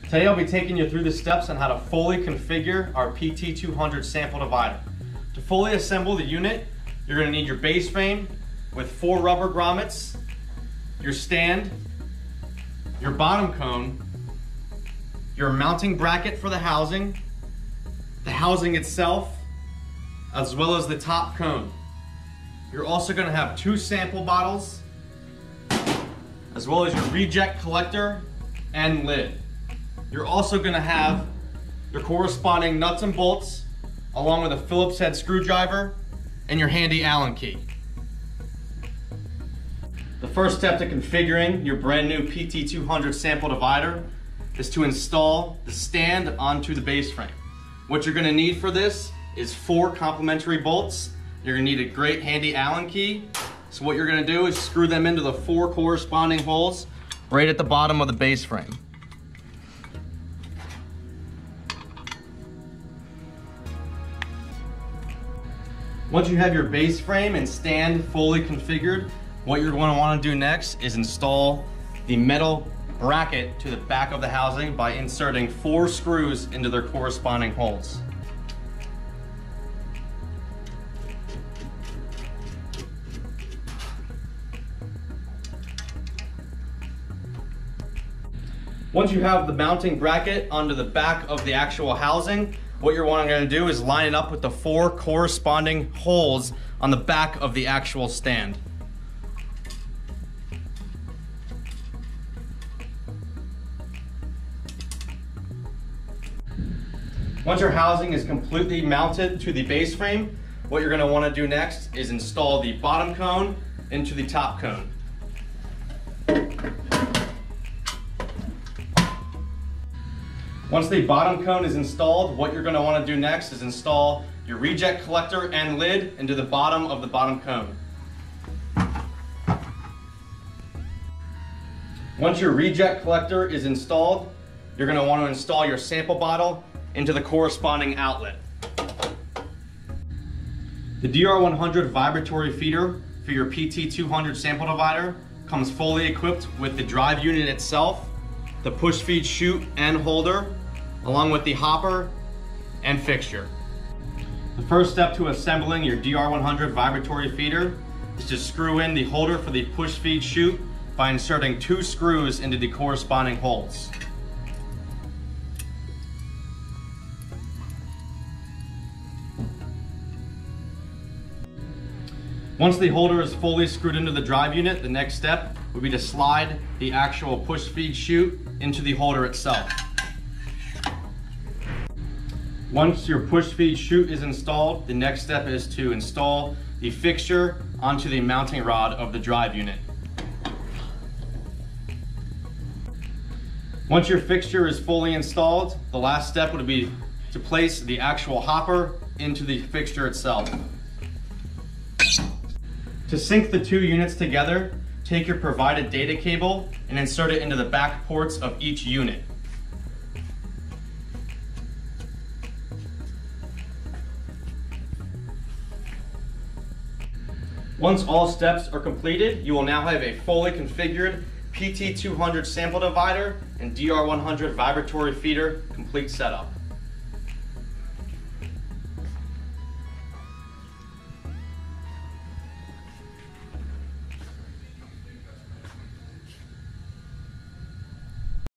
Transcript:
Today I'll be taking you through the steps on how to fully configure our PT200 sample divider. To fully assemble the unit, you're going to need your base frame with 4 rubber grommets, your stand, your bottom cone, your mounting bracket for the housing itself, as well as the top cone. You're also going to have 2 sample bottles, as well as your reject collector and lid. You're also going to have your corresponding nuts and bolts, along with a Phillips head screwdriver and your handy Allen key. The first step to configuring your brand new PT200 sample divider is to install the stand onto the base frame. What you're going to need for this is 4 complementary bolts. You're going to need a great handy Allen key. So what you're going to do is screw them into the 4 corresponding holes right at the bottom of the base frame. Once you have your base frame and stand fully configured, what you're going to want to do next is install the metal bracket to the back of the housing by inserting 4 screws into their corresponding holes. Once you have the mounting bracket onto the back of the actual housing, what you're going to do is line it up with the 4 corresponding holes on the back of the actual stand. Once your housing is completely mounted to the base frame, what you're going to want to do next is install the bottom cone into the top cone. Once the bottom cone is installed, what you're going to want to do next is install your reject collector and lid into the bottom of the bottom cone. Once your reject collector is installed, you're going to want to install your sample bottle into the corresponding outlet. The DR100 vibratory feeder for your PT200 sample divider comes fully equipped with the drive unit itself, the push feed chute and holder, along with the hopper and fixture. The first step to assembling your DR100 vibratory feeder is to screw in the holder for the push feed chute by inserting 2 screws into the corresponding holes. Once the holder is fully screwed into the drive unit, the next step would be to slide the actual push feed chute into the holder itself. Once your push feed chute is installed, the next step is to install the fixture onto the mounting rod of the drive unit. Once your fixture is fully installed, the last step would be to place the actual hopper into the fixture itself. To sync the 2 units together, take your provided data cable and insert it into the back ports of each unit. Once all steps are completed, you will now have a fully configured PT200 sample divider and DR100 vibratory feeder complete setup.